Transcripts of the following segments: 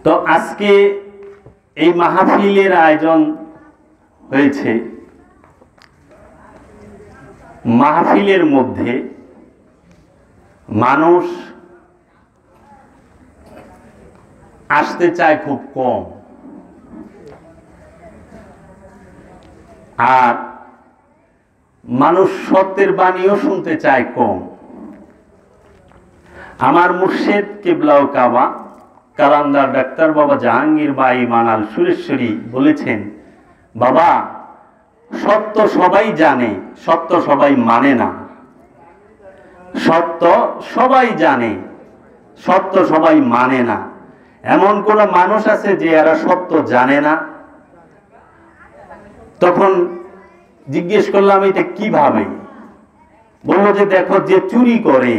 তো আজকে এই মাহফিলের আয়োজন হয়েছে। মাহফিলের মধ্যে মানুষ আসতে চায় খুব কম, আর মানুষ সত্যের বাণীও শুনতে চায় কম। আমার মুর্শিদ কিবলাউ কাবা কালান্দার ডাক্তার বাবা জাহাঙ্গীর বাই মানাল সুরেশ্বরী বলেছেন, বাবা সত্য সবাই জানে, সত্য সবাই মানে না। সত্য সবাই জানে, সত্য সবাই মানে না। এমন কোন মানুষ আছে যে এরা সত্য জানে না? তখন জিজ্ঞেস করলাম এটা কিভাবে? বলল যে দেখো, যে চুরি করে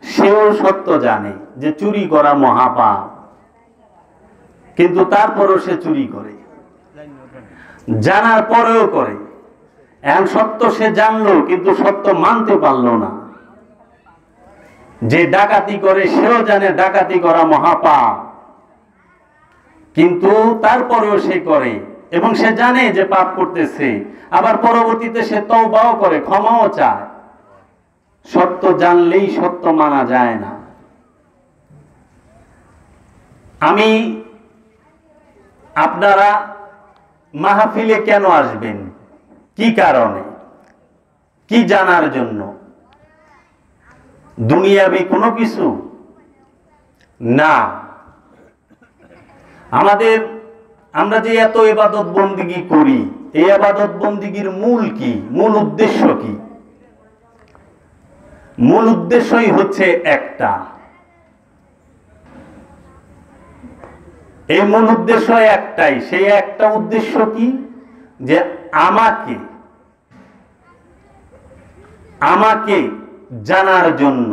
সেও সত্য জানে যে চুরি করা মহাপাপ, কিন্তু তারপরও সে চুরি করে, জানার পরেও করে। এখন সত্য সে জানলো কিন্তু সত্য মানতে পারলো না। যে ডাকাতি করে সেও জানে ডাকাতি করা মহাপাপ, কিন্তু তারপরেও সে করে এবং সে জানে যে পাপ করতেছে, আবার পরবর্তীতে সে তওবাও করে, ক্ষমাও চায়। সত্য জানলেই সত্য মানা যায় না। আপনারা মাহফিলে কেন আসবেন? কি কারণে? কি জানার জন্য? দুনিয়াবি কোনো কিছু না। আমরা যে এত ইবাদত বন্দিগি করি, এই ইবাদত বন্দিগির মূল কি? মূল উদ্দেশ্য কি? মূল উদ্দেশ্যই হচ্ছে একটা। এই মূল উদ্দেশ্য একটাই। সেই একটা উদ্দেশ্য কি? যে আমাকে জানার জন্য,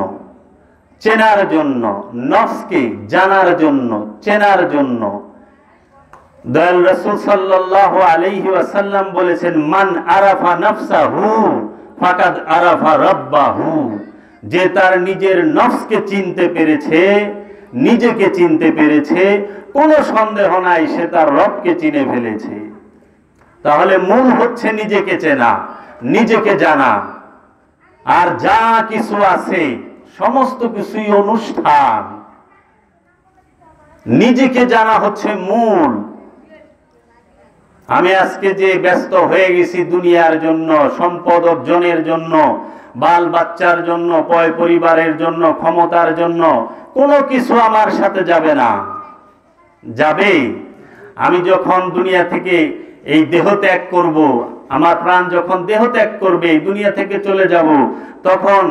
চেনার জন্য, নফসকে জানার জন্য, চেনার জন্য। দয়াল রাসূল সাল্লাল্লাহু আলাইহি ওয়াসাল্লাম বলেছেন, মান আরাফা নাফসাহু ফাকাদ আরাফা রাব্বাহু। যে তার নিজের নফসকে চিনতে পেরেছে, নিজেকে চিনতে পেরেছে, কোনো সন্দেহ নাই সে তার রবকে চিনে ফেলেছে। তাহলে মূল হচ্ছে নিজেকে চেনা, নিজেকে জানা। আর যা কিছু আছে সমস্ত কিছুই অনুষ্ঠান। নিজেকে জানা হচ্ছে মূল। আমি আজকে যে ব্যস্ত হয়ে গেছি দুনিয়ার জন্য, সম্পদ অর্জনের জন্য, বাল বাচ্চার জন্য, পরিবারের জন্য, ক্ষমতার জন্য, কোনো কিছু আমার সাথে যাবে না। যাবে আমি যখন দুনিয়া থেকে এই দেহ ত্যাগ করব, আমার প্রাণ যখন দেহ ত্যাগ করবে, এই দুনিয়া থেকে চলে যাব, তখন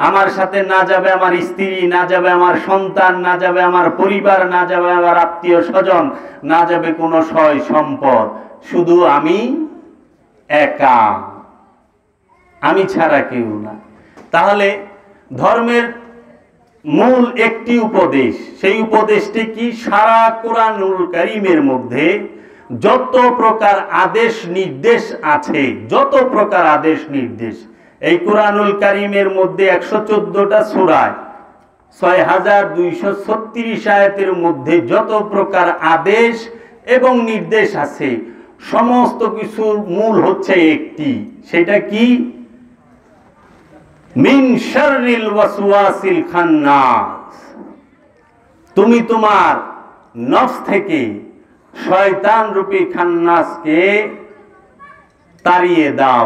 আমার সাথে না যাবে আমার স্ত্রী, না যাবে আমার সন্তান, না যাবে আমার পরিবার, না যাবে আমার আত্মীয় স্বজন, না যাবে কোনো সয় সম্পদ। শুধু আমি একা, আমি ছাড়া কেউ না। তাহলে ধর্মের মূল একটি উপদেশ, সেই উপদেশটি কি? সারা কোরআনুল কারীমের মধ্যে যত প্রকার আদেশ নির্দেশ আছে, যত প্রকার আদেশ নির্দেশ, এই কোরআনুল কারীমের মধ্যে 114টা সূরায় 6236 আয়াতের মধ্যে যত প্রকার আদেশ এবং নির্দেশ আছে, সমস্ত কিছুর মূল হচ্ছে একটি। সেটা কি? মিন শাররিল ওয়াসওয়াসিল খান্নাস। তুমি তোমার নফস থেকে শয়তান রূপী খান্নাসকে তাড়িয়ে দাও,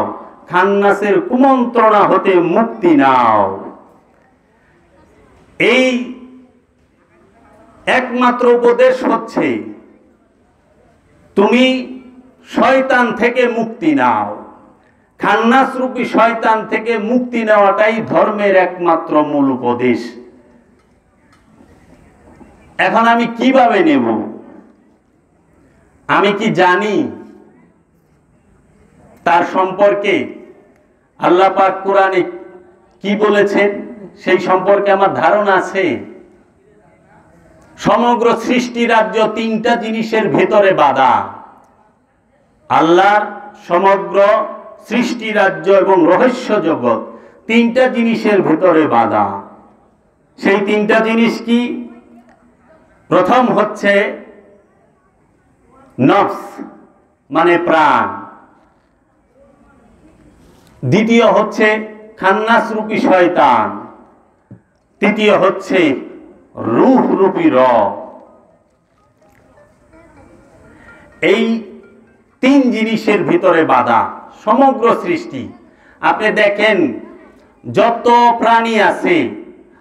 খান্নাসের কুমন্ত্রণা হতে মুক্তি নাও। এই একমাত্র উপদেশ হচ্ছে তুমি শয়তান থেকে মুক্তি নাও। খান্নাস রূপী শয়তান থেকে মুক্তি নেওয়াটাই ধর্মের একমাত্র মূল উপদেশ। এখন আমি কিভাবে নেব? আমি কি জানি তার সম্পর্কে? আল্লাহ পাক কোরআনে কি বলেছেন সেই সম্পর্কে আমার ধারণা আছে? সমগ্র সৃষ্টি রাজ্য তিনটা জিনিসের ভেতরে বাঁধা। আল্লাহর সমগ্র সৃষ্টি রাজ্য এবং রহস্য জগৎ তিনটা জিনিসের ভেতরে বাঁধা। সেই তিনটা জিনিস কি? প্রথম হচ্ছে নফস মানে প্রাণ, দ্বিতীয় হচ্ছে খান্নাস রূপী শয়তান, তৃতীয় হচ্ছে রূহ রূপী রব। এই তিন জিনিসের ভিতরে বাধা সমগ্র সৃষ্টি। আপনি দেখেন যত প্রাণী আছে,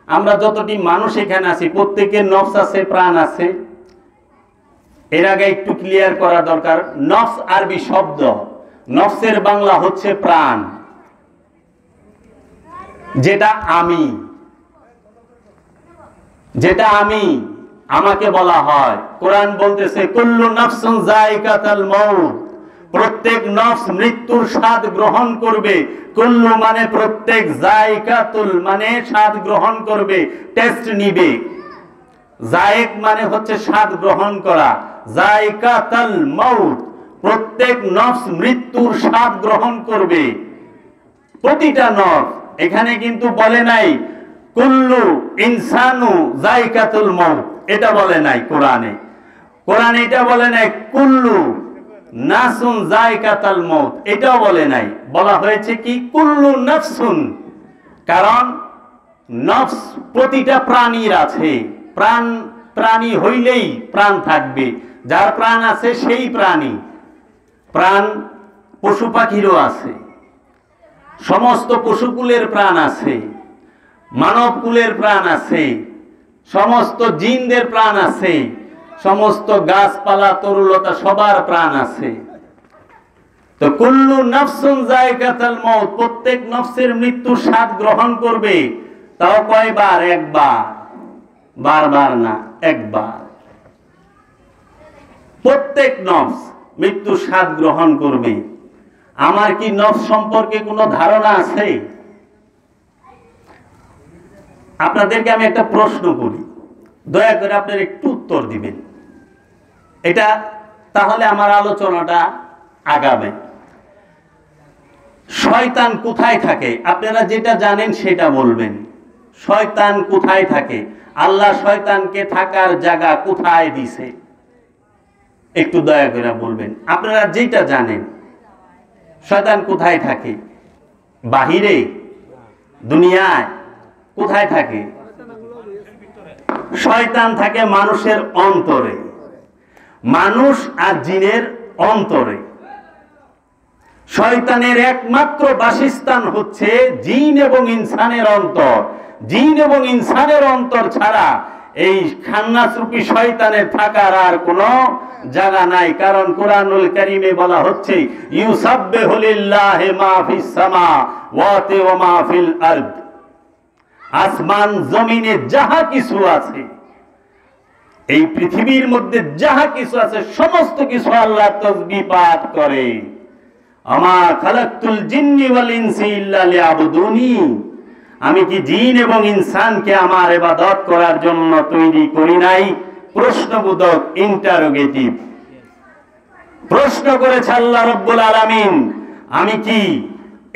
আমরা যতটি মানুষ এখানে আছি, প্রত্যেকের নফস আছে, প্রাণ আছে। এর আগে একটু ক্লিয়ার করা দরকার, নফস আরবি শব্দ, নফসের বাংলা হচ্ছে প্রাণ, যেটা আমি, আমাকে বলা হয়। কোরআন বলতেছে কুল্লু নাফসুন যায়িকাতুল মাউত, প্রত্যেক নফস মৃত্যুর স্বাদ গ্রহণ করবে। কুল্লু মানে প্রত্যেক, যায়িকাতুল মানে স্বাদ গ্রহণ করবে, টেস্ট নিবে। যায়েক মানে হচ্ছে স্বাদ গ্রহণ করা, যায়িকাতুল মাউত প্রত্যেক নফস মৃত্যুর স্বাদ গ্রহণ করবে, প্রতিটা নফস। এখানে কিন্তু বলে নাই কুল্লু ইনসানু যায়িকাতুল মাউত, এটা বলে নাই কোরআনে। কোরআনে এটা বলে নাই কুল্লু নাসুন যায়িকাতুল মাউত, এটাও বলে নাই। বলা হয়েছে কি কুল্লু নাফসুন, কারণ নফস প্রতিটা প্রাণীর আছে। প্রাণী হইলেই প্রাণ থাকবে, যার প্রাণ আছে সেই প্রাণী। প্রাণ পশু পাখিরও আছে, সমস্ত পশুকুলের প্রাণ আছে, মানব কুলের প্রাণ আছে, সমস্ত জিনদের প্রাণ আছে, সমস্ত গাছপালা তরুলতা সবার প্রাণ আছে। তো কুল্লু নাফসুন যায়িকাতুল মাউত, প্রত্যেক নফসের মৃত্যুর স্বাদ গ্রহণ করবে। তাও কয়বার? একবার, বারবার না, একবার। প্রত্যেক নফস মৃত্যুর স্বাদ গ্রহণ করবে। আমার কি নফস সম্পর্কে কোনো ধারণা আছে? আপনাদেরকে আমি একটা প্রশ্ন করি, দয়া করে আপনারা একটু উত্তর দিবেন, এটা তাহলে আমার আলোচনাটা আগাবে। শয়তান কোথায় থাকে? আপনারা যেটা জানেন সেটা বলবেন। শয়তান কোথায় থাকে? আল্লাহ শয়তানকে থাকার জায়গা কোথায় দিছে? একটু দয়া করে বলবেন। আপনারা যেটা জানেন, শয়তান কোথায় থাকে? বাহিরে, দুনিয়ায়? কোথায় থাকে? শয়তান থাকে মানুষের অন্তরে, মানুষ আর জিনের অন্তরে। শয়তানের একমাত্র বাসস্থান হচ্ছে জিন এবং ইনসানের অন্তর। জিন এবং ইনসানের অন্তর ছাড়া এই খান্নাস রূপী শয়তানের থাকার আর কোনো জায়গা নাই। কারণ কুরআনুল কারীমে বলা হচ্ছে ইউসাব্বিহু লিল্লাহি মা ফিস সামাওয়াতি ওয়া মা ফিল আরদ, আসমান জমিনে যাহা কিছু আছে, এই পৃথিবীর মধ্যে যাহা কিছু আছে, সমস্ত কিছু আল্লাহ তাসবিহ পাঠ করে। আমা খালাকতুল জিন্নি ওয়াল ইনসি ইল্লা লিয়াবুদুনি, আমি কি জিন এবং ইনসানকে আমার ইবাদত করার জন্য তৈরি করি নাই? প্রশ্নবোধক, ইন্টারোগেটিভ প্রশ্ন করেছে আল্লাহ রাব্বুল আলামিন। আমি কি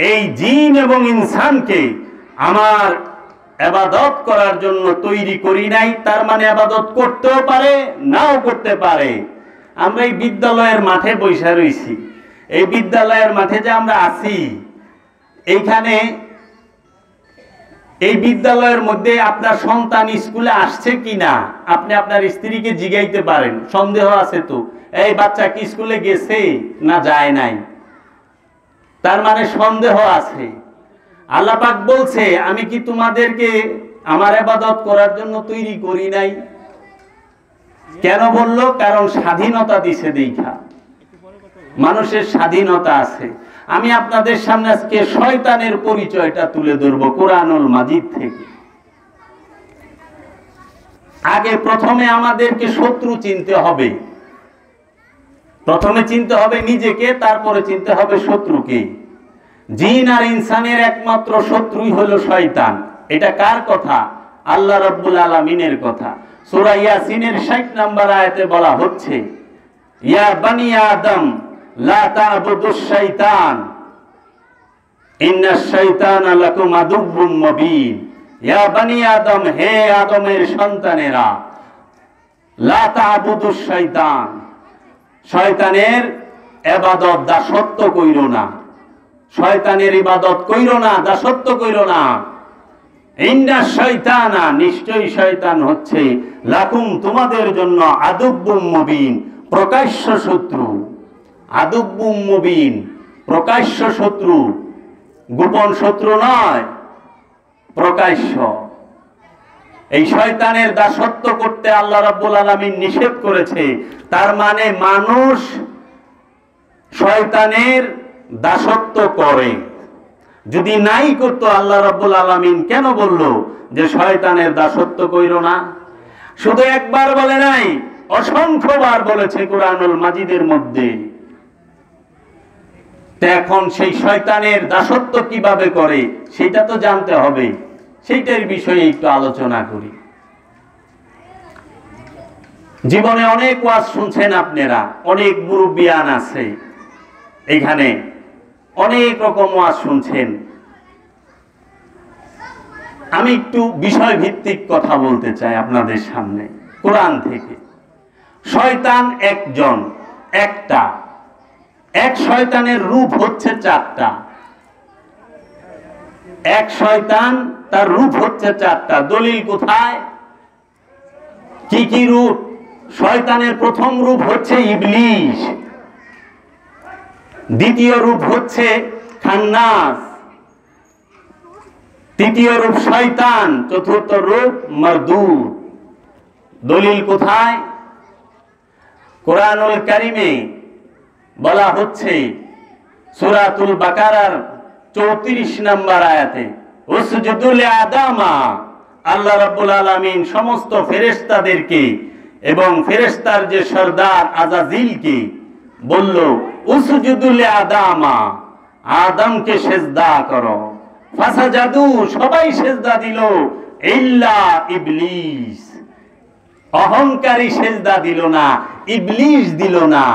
এই জিন এবং ইনসানকে আমার ইবাদত করার জন্য তৈরি করি নাই? তার মানে ইবাদত করতেও পারে, নাও করতে পারে। আমরা এই বিদ্যালয়ের মাঠে বসে রইছি, এই বিদ্যালয়ের মাঠে যে আমরা আছি, এইখানে এই বিদ্যালয়ের মধ্যে আপনার সন্তান স্কুলে আসছে কিনা আপনি আপনার স্ত্রীকে জিজ্ঞাইতে পারেন। সন্দেহ আছে তো, এই বাচ্চা কি স্কুলে গেছে না যায় নাই, তার মানে সন্দেহ আছে। আল্লাহ পাক বলছে আমি কি তোমাদেরকে আমার ইবাদত করার জন্য তৈরি করি নাই? কেন বললো? কারণ স্বাধীনতা দিছে দেখা, মানুষের স্বাধীনতা আছে। আমি আপনাদের সামনে আজকে শয়তানের পরিচয়টা তুলে ধরবো কুরআনুল মাজিদ থেকে। আগে প্রথমে আমাদেরকে শত্রু চিনতে হবে। প্রথমে চিনতে হবে নিজেকে, তারপরে চিনতে হবে শত্রুকে। জিন আর ইনসানের একমাত্র শত্রুই হলো শয়তান। এটা কার কথা? আল্লাহ রাব্বুল আলামিনের কথা। সূরা ইয়াসিনের 60 নম্বর আয়াতে বলা হচ্ছে ইয়া বানি আদম লা তা'বুদুশ শাইতান ইন্নাশ শাইতানা লাকুম আদুউম মুবিন। ইয়া বানি আদম, হে আদমের সন্তানেরা, লা তা'বুদুশ শাইতান, শয়তানের ইবাদত দাসত্ব কইরো না, শয়তানের ইবাদত কইরো না, দাসত্ব কইরো না। ইন্না শাইতানা, নিশ্চয়ই শয়তান হচ্ছে লাকুম, তোমাদের জন্য আদুব্বুম মুবিন, প্রকাশ্য শত্রু। আদুব্বুম মুবিন, প্রকাশ্য শত্রু, গোপন শত্রু নয়, প্রকাশ্য। এই শয়তানের দাসত্ব করতে আল্লাহ রাব্বুল আলামিন নিষেধ করেছে। তার মানে মানুষ শয়তানের দাসত্ব করে। যদি নাই করতো আল্লাহ রাব্বুল আলামিন কেন বলল যে শয়তানের দাসত্ব কইরো না? শুধু একবার বলে নাই, অসংখ্যবার বলেছে কুরআনুল মাজিদের মধ্যে। এখন সেই শয়তানের দাসত্ব কিভাবে করে সেটা তো জানতে হবে, সেইটার বিষয়ে একটু আলোচনা করি। জীবনে অনেক ওয়াজ শুনছেন আপনারা, অনেক মুরব্বিয়ান আছে এখানে, অনেক রকম ওয়াজ শুনছেন। আমি একটু বিষয় ভিত্তিক কথা বলতে চাই আপনাদের সামনে কোরআন থেকে। শয়তান একজন, একটা, এক শয়তানের রূপ হচ্ছে চারটা। এক শয়তান, তার রূপ হচ্ছে চারটা। দলিল কোথায়? কি কি রূপ? শয়তানের প্রথম রূপ হচ্ছে ইবলিস, দ্বিতীয় রূপ হচ্ছে খান্নাস, তৃতীয় রূপ শয়তান, চতুর্থ রূপ মারদুদ। দলিল কোথায়? কুরআনুল কারীমে বলা হচ্ছে সূরাতুল বাকারার 34 নম্বর আয়াতে, উসজুদু লিআদামা, আল্লাহ রাব্বুল আলামিন সমস্ত ফেরেশতাদেরকে এবং ফেরেশতার যে সরদার আজাজিলকে বলল, উসজুদু লিআদামা, আদমকে সিজদা করো। ফাসাজাদু, সবাই সিজদা দিল, ইল্লা ইবলিস, অহংকারী সিজদা দিল না, ইবলিস দিল না।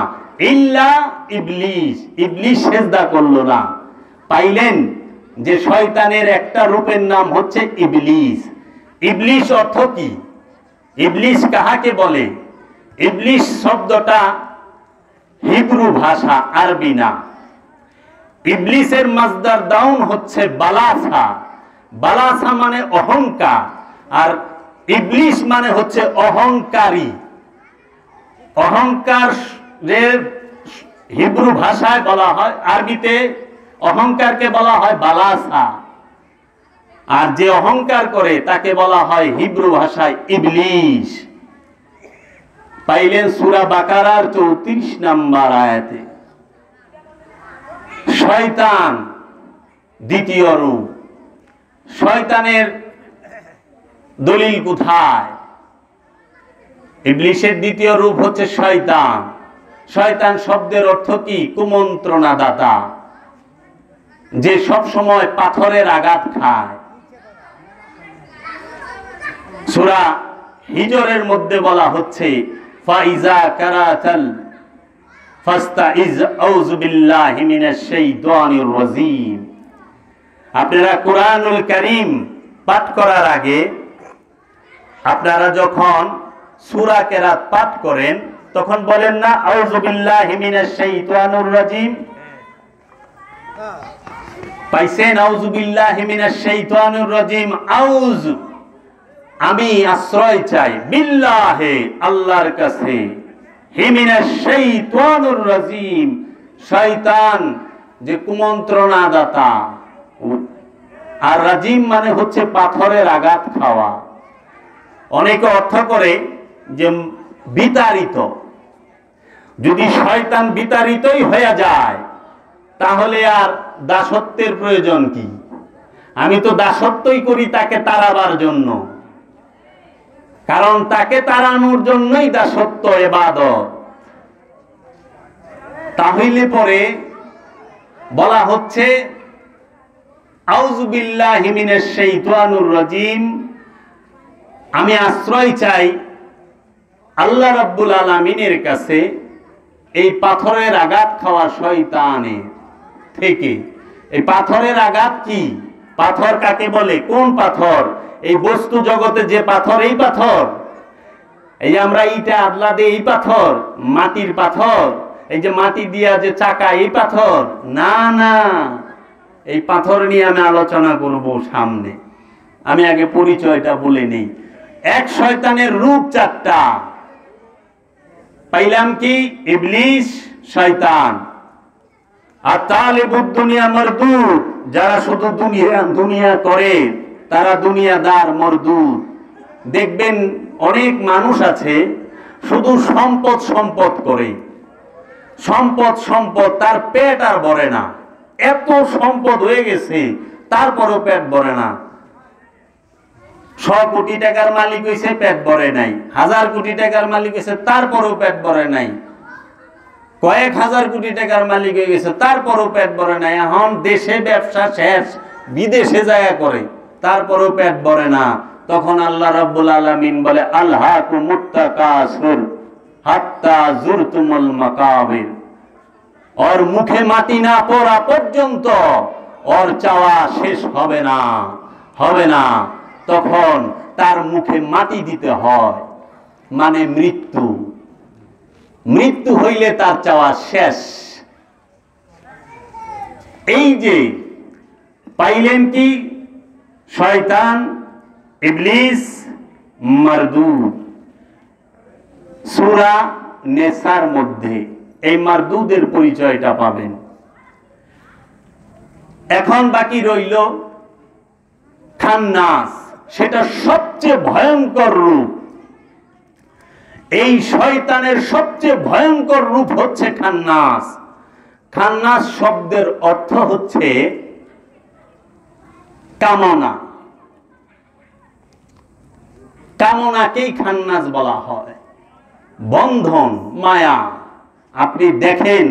ইল্লা ইবলিস, ইবলিস সিজদা করলো না। পাইলেন যে শয়তানের একটা রূপের নাম হচ্ছে ইবলিস। ইবলিস অর্থ কি? ইবলিস কাহাকে বলে? ইবলিস শব্দটা হিব্রু ভাষা, আরবি না। ইবলিসের মাজদার দাউন হচ্ছে বালাসা। বালাসা মানে অহংকার, আর ইবলিস মানে হচ্ছে অহংকারী। অহংকার হিব্রু ভাষায় বলা হয়, আরবিতে অহংকারকে বলা হয় বালাসা, আর যে অহংকার করে তাকে বলা হয় হিব্রু ভাষায় ইবলিস। পাইলেন সূরা বাকারার 34 নম্বর আয়াতে। শয়তান দ্বিতীয় রূপ। শয়তানের দলিল কোথায়? ইবলিসের দ্বিতীয় রূপ হচ্ছে শয়তান। শয়তান শব্দের অর্থ কি? কুমন্ত্রণা দাতা, যে সব সময় পাথরের আঘাত খায়। সূরা হিজরের মধ্যে বলা হচ্ছে, ফাইজা কারাতাল ফাস্তাইজ আউযু বিল্লাহি মিনাশ শাইতানির রাজীম। আপনারা কুরআনুল কারীম পাঠ করার আগে আপনারা যখন সূরা কেরাত পাঠ করেন তখন বলেন না আউযু বিল্লাহি মিনাশ শাইতানির রাজীম? পাইছেন? আউযু বিল্লাহি মিনাশ শাইতানির রাজীম, আউযু, আমি আশ্রয় চাই, বিল্লাহে, আল্লাহর কাছে, হি মিনাশ শাইতানির রাজীম, শয়তান যে কুমন্ত্রণা দাতা। আর রাজিম মানে হচ্ছে পাথরের আঘাত খাওয়া। অনেকে অর্থ করে যে বিতাড়িত। যদি শয়তান বিতাড়িতই হয়ে যায় তাহলে আর দাসত্বের প্রয়োজন কি? আমি তো দাসত্বই করি তাকে তাড়াবার জন্য, কারণ তাকে তাড়ানোর জন্যই দাসত্ব, ইবাদত। তাহলে পরে বলা হচ্ছে আউযু বিল্লাহি মিনাশ শাইতানির রাজীম, আমি আশ্রয় চাই আল্লাহ রাব্বুল আলামিনের কাছে এই পাথরের আঘাত খাওয়া শয়তানের থেকে। এই পাথরের আঘাত কি? পাথর কাকে বলে? কোন পাথর? এই বস্তু জগতে যে পাথর, এই পাথর। এই যে আমরা ইটা আদলা দিয়ে এই পাথর, মাটির পাথর, এই যে মাটি দিয়া যে চাকা, এই পাথর না, না, এই পাথর নিয়ে আমি আলোচনা করব সামনে। আমি আগে পরিচয়টা বলে নেই। এক শয়তানের রূপ চারটা পাইলাম কি? ইবলিস, শয়তান। আর তালিবুদ দুনিয়া মরদুদ, যারা শুধু দুনিয়া দুনিয়া করে তারা দুনিয়াদার, মরদুদ। দেখবেন অনেক মানুষ আছে শুধু সম্পদ সম্পদ করে, সম্পদ সম্পদ, তার পেট আর ভরে না। এত সম্পদ হয়ে গেছে তারপরও পেট ভরে না। 100 কোটি টাকার মালিক হয়েছে, পেট ভরে নাই। 1000 কোটি টাকার মালিক হয়েছে, তারপরও পেট ভরে নাই। কয়েক হাজার কোটি টাকার মালিক হয়ে গেছে, তারপরও পেট ভরে নাই। এখন দেশে ব্যবসা শেষ, বিদেশে জায়গা করে, তারপরও পেট ভরে না। তখন আল্লাহ রাব্বুল আলামিন বলে, আলহাকুমুত তাকাসুর হাত্তা জুরতুমুল মাকাবির। ওর মুখে মাটি না পড়া পর্যন্ত ওর চাওয়া শেষ হবে না, হবে না। তখন তার মুখে মাটি দিতে হয়, মানে মৃত্যু। মৃত্যু হইলে তার চাওয়া শেষ। এই যে পাইলেন কি? শয়তান, ইবলিস, মারদুদ। সূরা নেসার মধ্যে এই মারদুদের পরিচয়টা পাবেন। এখন বাকি রইল খান্নাস, সেটা সবচেয়ে ভয়ঙ্কর রূপ। এই শয়তানের সবচেয়ে ভয়ঙ্কর রূপ হচ্ছে খান্নাস। খান্নাস শব্দের অর্থ হচ্ছে কামনা। কামনাকেই খান্নাস বলা হয়, বন্ধন, মায়া। আপনি দেখেন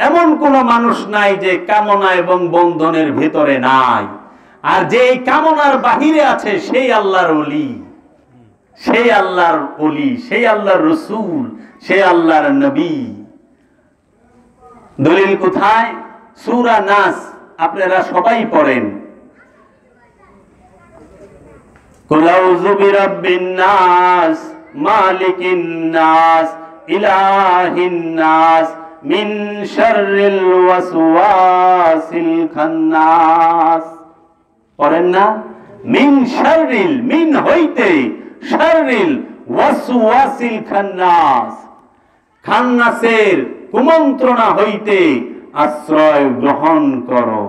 এমন কোন মানুষ নাই যে কামনা এবং বন্ধনের ভেতরে নাই। আর যে এই কামনার বাহিরে আছে সেই আল্লাহর ওলি, সেই আল্লাহর ওলি, সেই আল্লাহর রসুল, সেই আল্লাহর নবী। দলিল কোথায়? সূরা নাস আপনারা সবাই পড়েন। কুল আউযু বিরাব্বিন নাস, মালিকিন নাস, ইলাহিন নাস, মিন শাররিল ওয়াসওয়াসিল খান্নাস। পড়েন না? মিন শাররিল, মিন হইতে, শাররিল ওয়াসওয়াসিল খান্নাস, খান্নাসের কুমন্ত্রণা হইতে আশ্রয় গ্রহণ করো।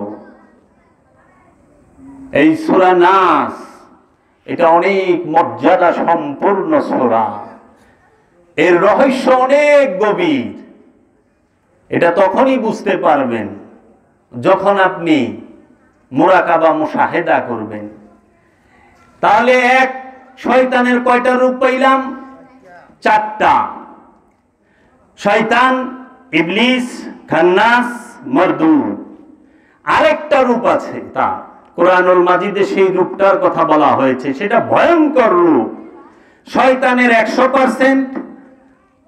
এই সূরা নাস এটা অনেক মর্যাদা সম্পূর্ণ সূরা। এর রহস্য অনেক গভীর। এটা তখনই বুঝতে পারবেন যখন আপনি মুরাকাবা, মুশাহেদা করবেন। তাহলে এক শয়তানের কয়টা রূপ পাইলাম? 4টা। শয়তান, ইবলিস, খান্নাস, মারদুদ। আরেকটা রূপ আছে তার, কোরআনুল মাজিদে সেই রূপটার কথা বলা হয়েছে। সেটা ভয়ঙ্কর রূপ। শয়তানের 100%,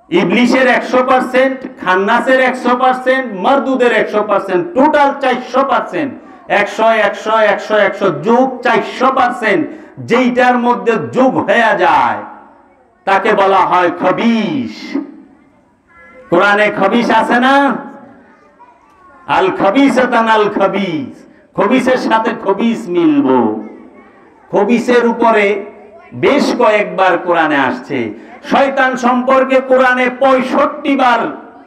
ইবলিসের 100%, খান্নাসের 100%, মারদুদের 100%, টোটাল 400%। 100 100 100 100 যোগ 400%। যেইটার মধ্যে যোগ হয়ে যায় তাকে বলা হয় খবিশ। কোরআনে খবিশ আছে না? আল খবিসাতান আল খবিস, খবিসের সাথে খবিস মিলবো। খবিসের উপরে বেশ কয়েকবার কোরআনে আসছে। শয়তান সম্পর্কে কোরআনে 65 বার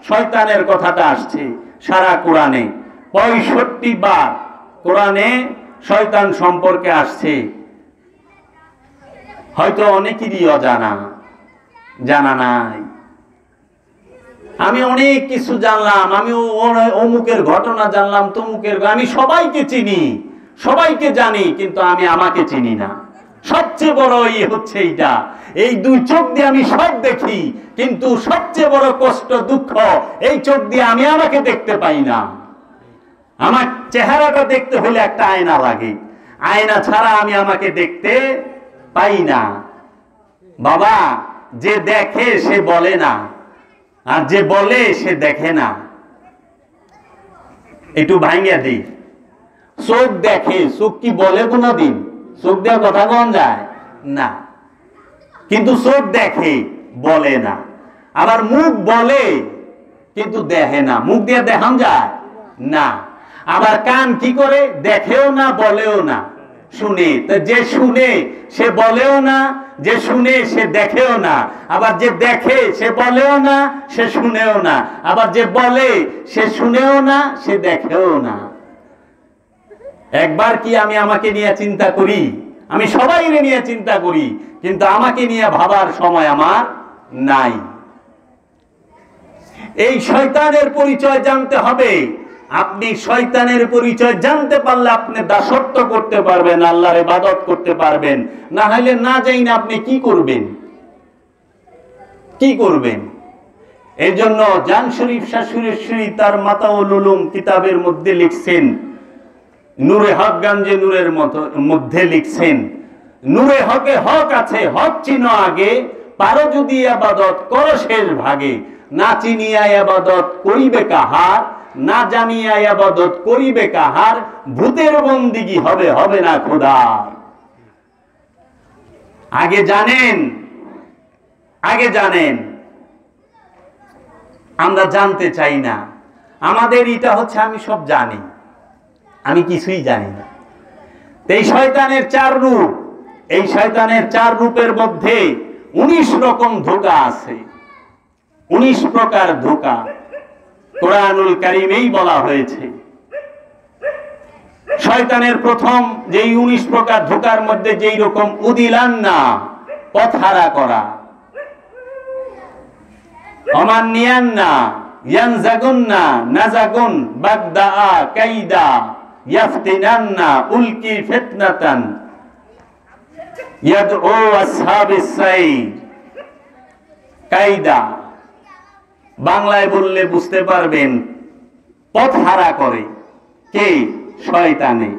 শয়তানের কথাটা আসছে। সারা কোরআনে 65 বার কোরআনে শয়তান সম্পর্কে আসছে। হয়তো অনেকেরই অজানা, জানা নাই। আমি অনেক কিছু জানলাম, আমি অমুকের ঘটনা জানলাম, তমুকের, আমি সবাইকে চিনি, সবাইকে জানি, কিন্তু আমি আমাকে চিনি না। সবচেয়ে বড় হচ্ছে এইটা। এই 2 চোখ দিয়ে আমি সব দেখি, কিন্তু সবচেয়ে বড় কষ্ট, দুঃখ, এই চোখ দিয়ে আমি আমাকে দেখতে পাই না। আমার চেহারাটা দেখতে হলে একটা আয়না লাগে, আয়না ছাড়া আমি আমাকে দেখতে পাই না। বাবা, যে দেখে সে বলে না, আর যে বলে সে দেখে না। একটু ভাঙিয়া দিই। চোখ দেখে, চোখ কি বলে কোনদিন? চোখ দিয়ে কথা কোন যায় না, কিন্তু চোখ দেখে। বলে না, আবার মুখ বলে কিন্তু দেখে না। মুখ দিয়ে দেখান যায় না। আবার কান কি করে? দেখেও না, বলেও না, শুনে। তো যে শুনে সে বলেও না, যে শুনে সে দেখেও না। আবার যে দেখে সে বলেও না, সে শুনেও না। আবার যে বলে সে শুনেও না, সে দেখেও না। একবার কি আমি আমাকে নিয়ে চিন্তা করি? আমি সবাই নিয়ে চিন্তা করি, কিন্তু আমাকে নিয়ে ভাবার সময় আমার নাই। এই শয়তানের পরিচয় জানতে হবে। আপনি শয়তানের পরিচয় জানতে পারলে আপনি দাসত্ব করতে পারবেন, আল্লাহর ইবাদত করতে পারবেন। না হলে না যাই না আপনি কি করবেন? কি করবেন? এই জন্য জান শরীফ শাশুড়ি তার মাতাউল উলুম কিতাবের মধ্যে লিখছেন, নূরে হক গঞ্জে নূরের মধ্যে লিখছেন, নূরে হকে হক আছে, হক চিনো আগে, পারো যদি ইবাদত করো শেষ ভাগে। না চিনিয়া ইবাদত করিবে কাহার, না জানিয়া ইবাদত করিবে কাহার, ভূতের বন্দিগি হবে, হবে না খোদার। আগে জানেন, আগে জানেন। আমরা জানতে চাই না। আমাদের এটা হচ্ছে আমি সব জানি, আমি কিছুই জানি না। এই শয়তানের 4 রূপ, এই শয়তানের 4 রূপের মধ্যে 19 রকম ধোঁকা আছে, 19 প্রকার ধোঁকা কোরআনুল কারীমেই বলা হয়েছে। শয়তানের প্রথম যেই 19 প্রকার ধোঁকার মধ্যে যেই রকম উদিলান্না, পথহারা করা, অমান্নিয়ান্না, ইয়ানজাগুন্না, নাজাগুন, বাগদা, কাইদা, ইয়াফতিনান্না, উলকি ফিতনাতান, ইয়াদউ আসহাবিস সাইদ। কাইদা বাংলায় বললে বুঝতে পারবেন, পথহারা করে কে? শয়তানে।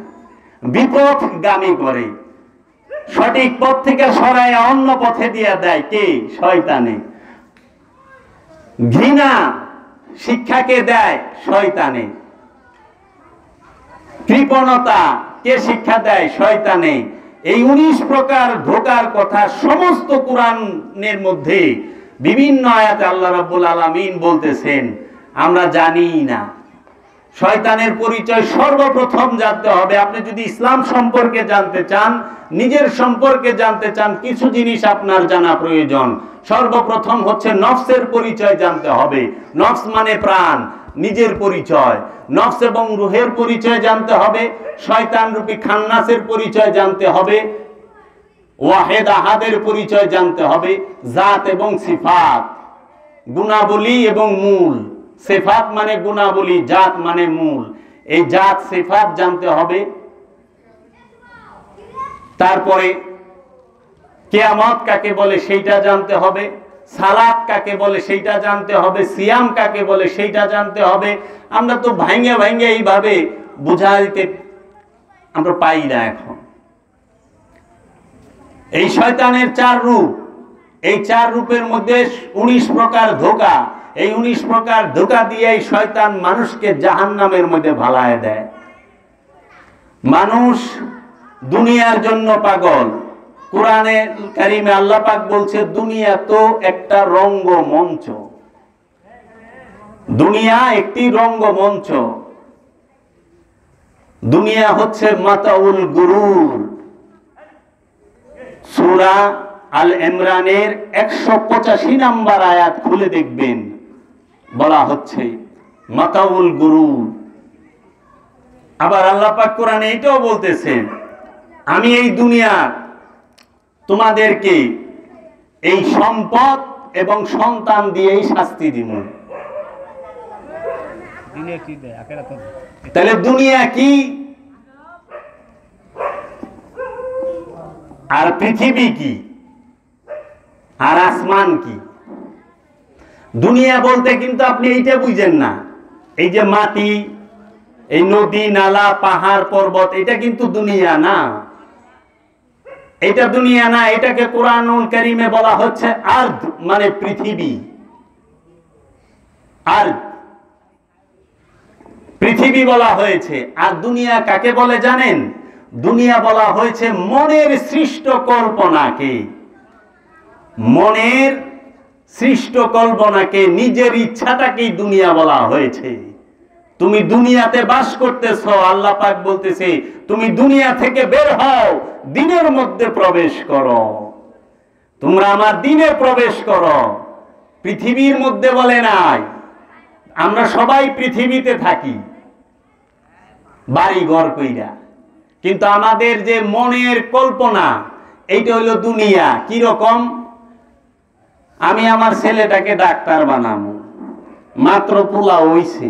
বিপথগামী করে, সঠিক পথ থেকে সরায় অন্য পথে দিয়ে দেয় কে? শয়তানে। ঘৃণা শিক্ষাকে দেয় শয়তানে। কৃপণতা কে শিক্ষা দেয়? শয়তানে। এই 19 প্রকার ধোঁকার কথা সমস্ত কোরআনের মধ্যে বিভিন্ন আয়াতে আল্লাহ রাব্বুল আলামিন বলতেছেন, আমরা জানি না। শয়তানের পরিচয় সর্বপ্রথম জানতে হবে। আপনি যদি ইসলাম সম্পর্কে জানতে চান, নিজের সম্পর্কে জানতে চান, কিছু জিনিস আপনার জানা প্রয়োজন। সর্বপ্রথম হচ্ছে নফসের পরিচয় জানতে হবে। নফস মানে প্রাণ, নিজের পরিচয়। নফস এবং রূহের পরিচয় জানতে হবে। শয়তান রূপী খান্নাসের পরিচয় জানতে হবে। ওয়াহেদ আহাদের পরিচয় জানতে হবে। জাত এবং সিফাত, গুণাবলী এবং মূল। সিফাত মানে গুণাবলী, জাত মানে মূল। এই জাত সিফাত জানতে হবে। তারপরে কিয়ামত কাকে বলে সেইটা জানতে হবে। সালাত কাকে বলে সেইটা জানতে হবে। সিয়াম কাকে বলে সেইটা জানতে হবে। আমরা তো ভাঙে ভাঙে এইভাবে বুঝাইতে আমরা পাই না এখন। এই শয়তানের 4 রূপ, এই 4 রূপের মধ্যে 19 প্রকার ধোঁকা। এই 19 প্রকার ধোঁকা দিয়ে এই শয়তান মানুষকে জাহান্নামের মধ্যে ভালায় দেয়। মানুষ দুনিয়ার জন্য পাগল। কোরআনে কারিমে আল্লাহ পাক বলছে, দুনিয়া তো একটা রঙ্গমঞ্চ। দুনিয়া একটি রঙ্গমঞ্চ। দুনিয়া হচ্ছে মাতাউল গুরুর। সূরা আল ইমরানের 185 নম্বর আয়াত খুলে দেখবেন, বলা হচ্ছে মাতাউল গুরুর। আবার আল্লাহ পাক কোরআনে এটাও বলতেছেন, আমি এই দুনিয়া তোমাদেরকে এই সম্পদ এবং সন্তান দিয়েই শাস্তি দিব। তাহলে দুনিয়া কি আর পৃথিবী কি আর আসমান কি? দুনিয়া বলতে কিন্তু আপনি এইটা বুঝেন না। এই যে মাটি, এই নদী নালা পাহাড় পর্বত, এটা কিন্তু দুনিয়া না। এটা দুনিয়া না, এটাকে কোরআনুল কারীমে বলা হচ্ছে আরদ, মানে পৃথিবী। আরদ, পৃথিবী বলা হয়েছে। আর দুনিয়া কাকে বলে জানেন? দুনিয়া বলা হয়েছে মনের সৃষ্ট কল্পনাকে। মনের সৃষ্ট কল্পনাকে, নিজের ইচ্ছাটাকেই দুনিয়া বলা হয়েছে। তুমি দুনিয়াতে বাস করতেছ, আল্লাহ পাক বলতেছে তুমি দুনিয়া থেকে বের হও, দিনের মধ্যে প্রবেশ করো, তোমরা আমার দিনে প্রবেশ করো। পৃথিবীর মধ্যে বলে নাই। আমরা সবাই পৃথিবীতে থাকি বাড়ি ঘর কইরা, কিন্তু আমাদের যে মনের কল্পনা এইটা হলো দুনিয়া। কি রকম? আমি আমার ছেলেটাকে ডাক্তার বানাবো, মাত্র পোলা হইছে।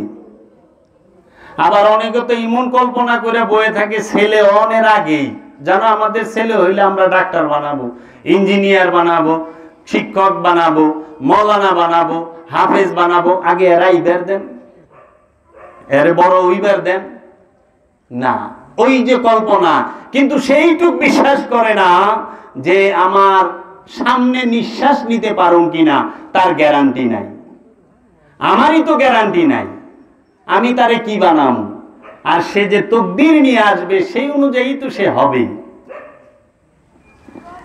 আবার অনেকে তো ইমন কল্পনা করে বয়ে থাকে ছেলে অনের আগেই, জানো আমাদের ছেলে হইলে আমরা ডাক্তার বানাবো, ইঞ্জিনিয়ার বানাবো, শিক্ষক বানাবো, মৌলানা বানাবো, হাফেজ বানাবো। আগে এরা ইবার দেন, এর বড় উইবার দেন না, ওই যে কল্পনা। কিন্তু সেইটুক বিশ্বাস করে না যে আমার সামনে নিঃশ্বাস নিতে পারুম কিনা তার গ্যারান্টি নাই। আমারই তো গ্যারান্টি নাই, আমি তারে কি বানাবো? আর সে যে তকদির নিয়ে আসবে সেই অনুযায়ী তো সে হবে।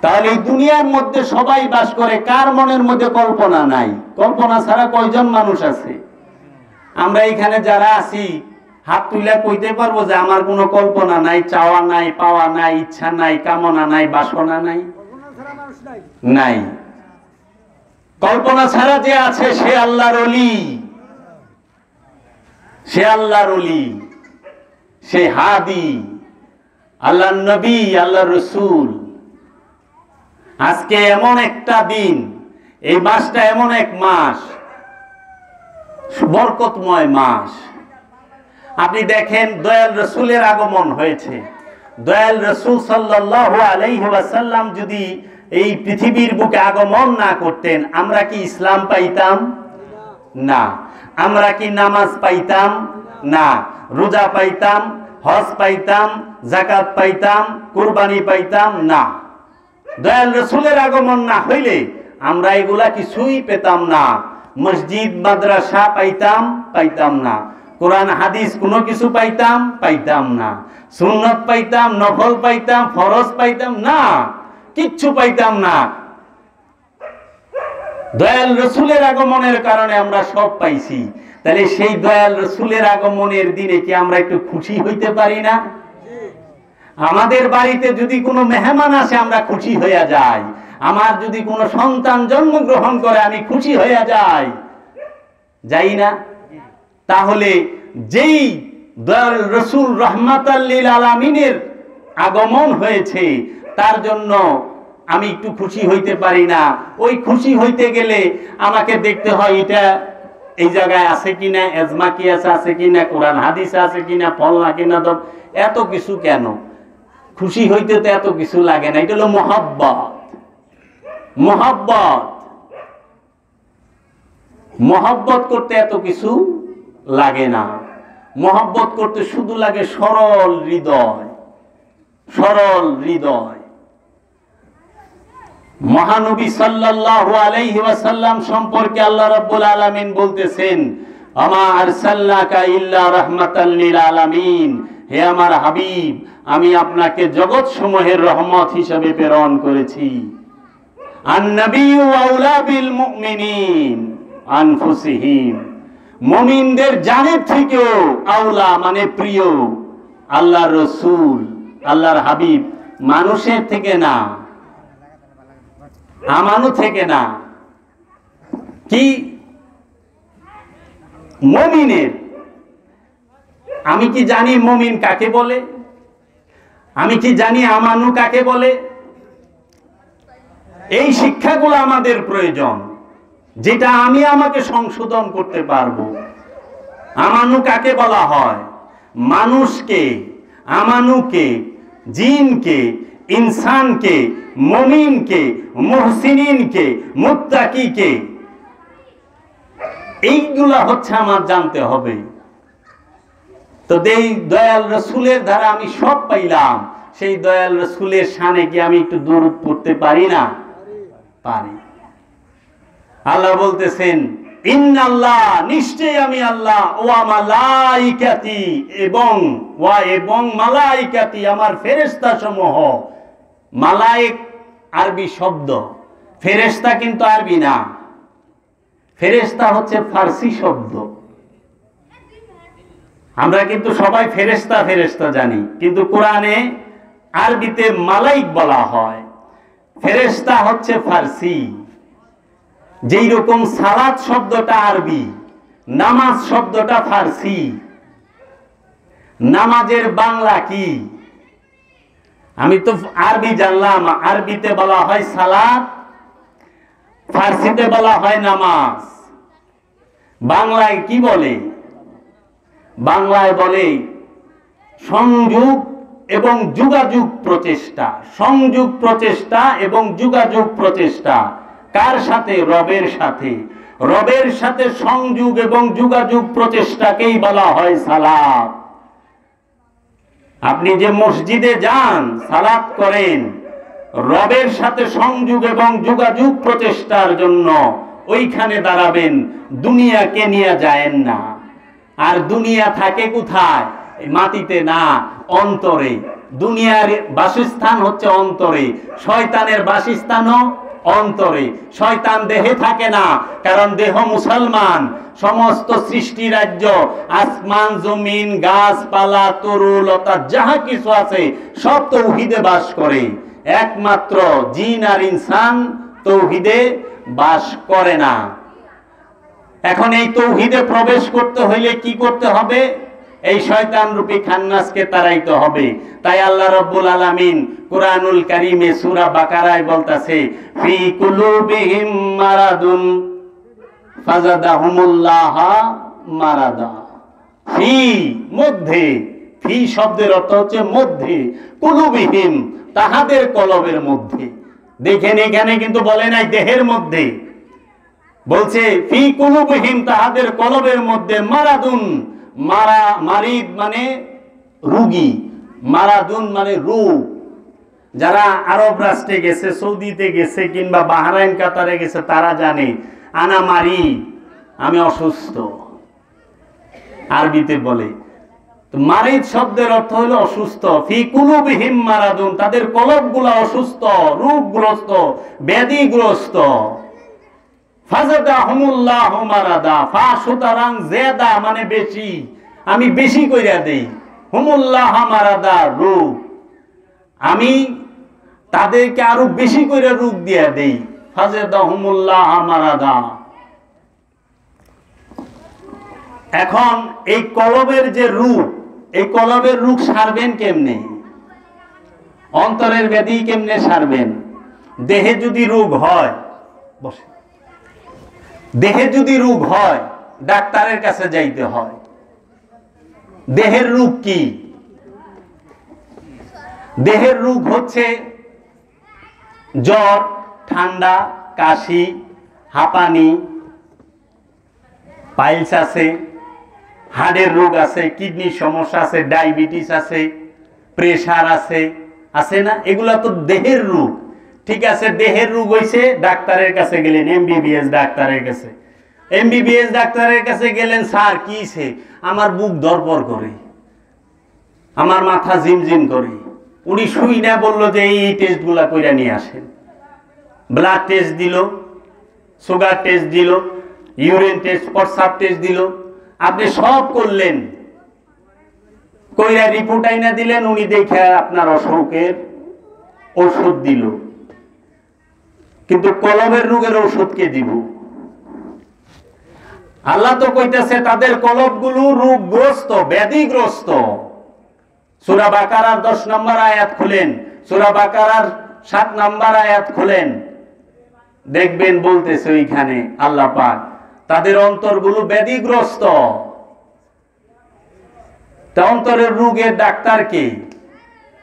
তাহলে এই দুনিয়ার মধ্যে সবাই বাস করে, কার মনের মধ্যে কল্পনা নাই? কল্পনা ছাড়া কয়জন মানুষ আছে? আমরা এখানে যারা আছি হাত তুলে কইতে পারবো যে আমার কোনো কল্পনা নাই, চাওয়া নাই, পাওয়া নাই, ইচ্ছা নাই, কামনা নাই, বাসনা নাই? নাই। কল্পনা ছাড়া যে আছে সে আল্লাহর ওলি, সে আল্লাহর ওলি, সে হাদি, আল্লাহর নবী, আল্লাহর রাসূল। আজকে এমন একটা দিন, এই মাসটা এমন এক মাস, বরকতময় মাস। আপনি দেখেন দয়াল রাসূলের আগমন হয়েছে। দয়াল রাসূল সাল্লাল্লাহু আলাইহি ওয়াসাল্লাম যদি এই পৃথিবীর বুকে আগমন না করতেন, আমরা কি ইসলাম পাইতাম? না। আমরা কি নামাজ পাইতাম? না। রোজা পাইতাম, হজ পাইতাম, যাকাত পাইতাম, কুরবানি পাইতাম? না। দয়াল রাসূলের আগমন না হইলে আমরা এগুলা কিছুই পেতাম না। মসজিদ মাদ্রাসা পাইতাম? পাইতাম না। কোরআন হাদিস কোনো কিছু পাইতাম না। সুন্নত পাইতাম, নফল পাইতাম, ফরজ পাইতাম না, কিচ্ছু পাইতাম না। দয়াল রাসূলের আগমনের কারণে আমরা সব পাইছি। তাহলে সেই দয়াল রাসূলের আগমনের দিনে কি আমরা একটু খুশি হইতে পারি না? আমাদের বাড়িতে যদি কোনো মেহমান আসে আমরা খুশি হইয়া যাই। আমার যদি কোনো সন্তান জন্মগ্রহণ করে আমি খুশি হইয়া যাই না? তাহলে যেই দয়াল রাসূল রাহমাতাল লিল আলামিনের আগমন হয়েছে তার জন্য আমি একটু খুশি হইতে পারি না? ওই খুশি হইতে গেলে আমাকে দেখতে হয় এটা এই জায়গায় আছে কিনা, এজমা কি আছে কিনা, কোরআন হাদিস আছে কিনা, ফলনা কিনা, এত কিছু কেন? খুশি হইতে তো এত কিছু লাগে না। এটা হলো মহব্বত। মহব্বত মহব্বত করতে এত কিছু লাগে না। মহব্বত করতে শুধু লাগে সরল হৃদয়, সরল হৃদয়। মহানবী সাল্লাল্লাহু আলাইহি ওয়াসাল্লাম সম্পর্কে আল্লাহ রাব্বুল আলামিন বলতেছেন, আমা আরসালনাকা ইল্লা রাহমাতাল লিল আলামিন, হে আমার হাবিব, আমি আপনাকে জগৎ সমূহের রহমত হিসেবে প্রেরণ করেছি। আন-নাবিয়্যু আউলা বিল মুমিনিন আনফুসিহিম, মুমিনদের জানের থেকেও আউলা মানে প্রিয় আল্লাহর রাসূল, আল্লাহর হাবিব, মানুষের থেকে না, আমানু থেকে না। কি মুমিনের? আমি কি জানি মুমিন কাকে বলে? আমি কি জানি আমানু কাকে বলে? এই শিক্ষাগুলো আমাদের প্রয়োজন, যেটা আমি আমাকে সংশোধন করতে পারবো। আমানু কাকে বলা হয়? মানুষকে, আমানুকে, জিনকে, ইনসানকে, মুমিনকে, মুহসিনিনকে, মুত্তাকিকে, এইগুলা হচ্ছে আমার জানতে হবে। তো এই দয়াল রাসূলের দ্বারা আমি সব পাইলাম। সেই দয়াল রাসূলের শানে কি আমি একটু দরুদ পড়তে পারি না? পারি। আল্লাহ বলতেছেন, ইন্নাল্লাহ, নিশ্চয়ই আমি আল্লাহ, ওয়া মালাইকাতি, এবং মালাইকাতি, আমার ফেরেশতা সমূহ। মালায়েক আরবি শব্দ, ফেরেশতা কিন্তু আরবি না। ফেরেশতা হচ্ছে ফার্সি শব্দ। আমরা কিন্তু সবাই ফেরেশতা ফেরেশতা জানি, কিন্তু কোরআনে আরবিতে মালাইক বলা হয়। ফেরেশতা হচ্ছে ফার্সি। যেই রকম সালাত শব্দটা আরবি, নামাজ শব্দটা ফার্সি। নামাজের বাংলা কি? আমি তো আরবি জানলাম, আরবিতে বলা হয় সালাত, ফার্সিতে বলা হয় নামাজ। বাংলায় কি বলে? বাংলায় বলে সংযোগ এবং যোগাযোগ প্রচেষ্টা। সংযোগ প্রচেষ্টা এবং যোগাযোগ প্রচেষ্টা কার সাথে? রবের সাথে। রবের সাথে সংযোগ এবং যোগাযোগ প্রচেষ্টাকেই বলা হয় সালাত। আপনি যে মসজিদে যান, সালাত করেন, রবের সাথে সংযোগ এবং যোগাযোগ প্রচেষ্টার জন্য ওইখানে দাঁড়াবেন, দুনিয়াকে নিয়ে যায়েন না। আর দুনিয়া থাকে কোথায়? মাটিতে না, অন্তরে। দুনিয়ার বাসস্থান হচ্ছে অন্তরে, শয়তানের বাসস্থানও অন্তরে। শয়তান দেহে থাকে না, কারণ দেহ মুসলমান। সমস্ত সৃষ্টি রাজ্য, আসমান জমিন গাছপালা তরুলতা যাহা কিছু আছে সব তৌহিদে বাস করে। একমাত্র জিন আর ইনসান তৌহিদে বাস করে না। এখন এই তৌহিদে প্রবেশ করতে হইলে কি করতে হবে? এই শয়তান রূপী খান্নাসকে তাড়াইতে হবে। তাই আল্লাহ রাব্বুল আলামিন কুরআনুল কারীমে সূরা বাকারায় বলতাছে, ফি কুলুবিহিম মারাদুন ফাজাদাহুমুল্লাহ মারাদা। ফি মধ্যে, ফি শব্দের অর্থ হচ্ছে মধ্যে, কুলুবিহিম তাহাদের কলবের মধ্যে। দেখেন এখানে কিন্তু বলে নাই দেহের মধ্যে, বলছে ফি কুলুবিহিম তাহাদের কলবের মধ্যে মারাদুন। মারিদ মানে রোগী, মারাদুন মানে রোগ। যারা আরব রাষ্ট্রে গেছে, সৌদিতে গেছে কিংবা বাহরাইন কাতারে গেছে তারা জানে আনা মারি, আমি অসুস্থ, আরবিতে বলে। তো মারিদ শব্দের অর্থ হলো অসুস্থ। ফি কুলুবিহিম মারাদুন, তাদের কলবগুলো অসুস্থ, রোগগ্রস্ত, ব্যাধিগ্রস্ত। ফাজাদাহুমুল্লাহ মারাদা। ফা সুতরাং জেদা মানে বেশি, আমি বেশি কইরা দেই। হুমুল্লাহ মারাদা রোগ, আমি তাদেরকে আরো বেশি করে রোগ দিয়া দেই। ফাজাদাহুমুল্লাহ মারাদা। এখন এই কলবের যে রোগ, এই কলবের রোগ সারবেন কেমনে? অন্তরের ব্যাধি কেমনে সারবেন? দেহে যদি রোগ হয়, বসে, দেহে যদি রোগ হয় ডাক্তারের কাছে যাইতে হয়। দেহের রোগ কি? দেহের রোগ হচ্ছে জ্বর, ঠান্ডা, কাশি, হাঁপানি, পাইলস আছে, হার্টের রোগ আছে, কিডনির সমস্যা আছে, ডায়াবেটিস আছে, প্রেসার আছে, আছে না? এগুলা তো দেহের রোগ। ঠিক আছে, দেহের রোগ হইছে, ডাক্তারের কাছে গেলেন, এমবিবিএস ডাক্তারের কাছে। এমবিবিএস ডাক্তারের কাছে গেলেন, স্যার কি হইছে? আমার বুক ধরপড় করে, আমার মাথা ঝিমঝিম করে। উনি শুই না বললো যে এই টেস্টগুলা কইরা নিয়ে আসেন। ব্লাড টেস্ট দিল, সুগার টেস্ট দিল, ইউরিন টেস্ট, প্রস্রাব টেস্ট দিল। আপনি সব করলেন, কইরা রিপোর্ট আইনা দিলেন। উনি দেখে আপনার অসুখের ওষুধ দিল, কিন্তু কলবের রোগের ওষুধ কে দিব? আল্লাহ তো কইতেছে তাদের কলবগুলো রোগগ্রস্ত, ব্যাধিগ্রস্ত। সূরা বাকারার 10 নম্বর আয়াত খুলেন, সূরা বাকারার 7 নম্বর আয়াত খুলেন, দেখবেন বলতেছে ওইখানে আল্লাহ পাক তাদের অন্তরগুলো ব্যাধিগ্রস্ত। তা অন্তরের রোগের ডাক্তার কে?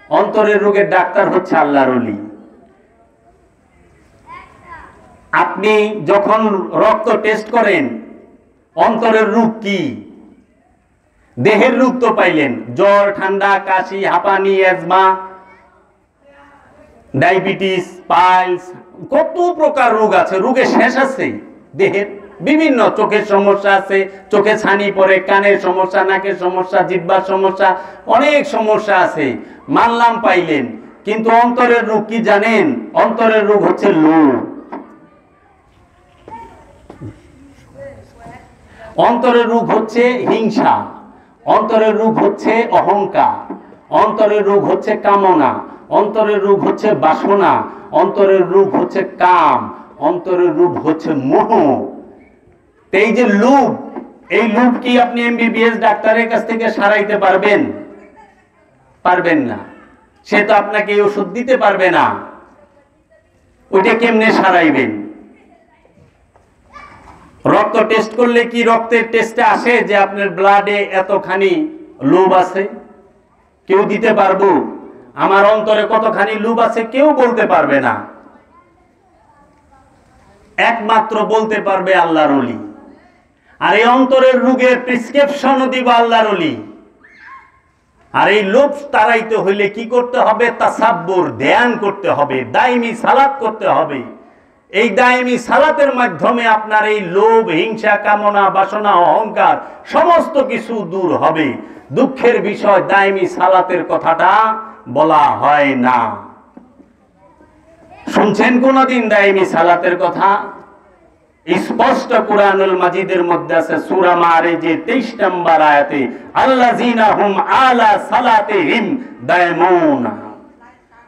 অন্তরের রোগের ডাক্তার হচ্ছে আল্লাহর ওলি। আপনি যখন রক্ত টেস্ট করেন, অন্তরের রোগ কি? দেহের রোগ তো পাইলেন, জ্বর, ঠান্ডা, কাশি, হাঁপানি, অ্যাজমা, ডায়াবেটিস, পাইলস, কত প্রকার রোগ আছে। রোগের শেষ আছে দেহের। বিভিন্ন চোখের সমস্যা আছে, চোখে ছানি পড়ে, কানের সমস্যা, নাকের সমস্যা, জিহ্বার সমস্যা, অনেক সমস্যা আছে। মানলাম পাইলেন, কিন্তু অন্তরের রোগ কি জানেন? অন্তরের রোগ হচ্ছে লোভ। অন্তরের রোগ হচ্ছে হিংসা, অন্তরের রোগ হচ্ছে অহংকার, অন্তরের রোগ হচ্ছে কামনা, অন্তরের রোগ হচ্ছে বাসনা, অন্তরের রোগ হচ্ছে কাম, অন্তরের রোগ হচ্ছে মোহ। এই যে লোভ, এই লোভ কি আপনি এমবিবিএস ডাক্তারের কাছ থেকে সারাইতে পারবেন? পারবেন না। সে তো আপনাকে এই ওষুধ দিতে পারবে না। ওইটা কেমনে সারাইবেন? রক্ত টেস্ট করলে কি রক্তের টেস্টে আসে যে আপনার ব্লাডে এতখানি লোভ আছে? কেউ দিতে পারবো? আমার অন্তরে কতখানি লোভ আছে কেউ বলতে পারবে না। একমাত্র বলতে পারবে আল্লাহর ওলি। আর এই অন্তরের রোগের প্রেসক্রিপশনও দিব আল্লাহর ওলি। আর এই লোভ তাড়াইতে হইলে কি করতে হবে? তাসাব্বুর, ধ্যান করতে হবে, দাইমি সালাত করতে হবে। এই দাইমি সালাতের মাধ্যমে আপনার এই লোভ, হিংসা, কামনা, বাসনা, অহংকার সমস্ত কিছু দূর হবে। দুঃখের বিষয় দাইমি সালাতের কথাটা বলা হয় না। শুনছেন কোনদিন দাইমি সালাতের কথা? স্পষ্ট কুরআনুল মাজিদের মধ্যে আছে, সূরা মাআরিজের 23 নম্বর আয়াতে, আল্লাযিনা হুম আলা সালাতিহিম দায়মুন,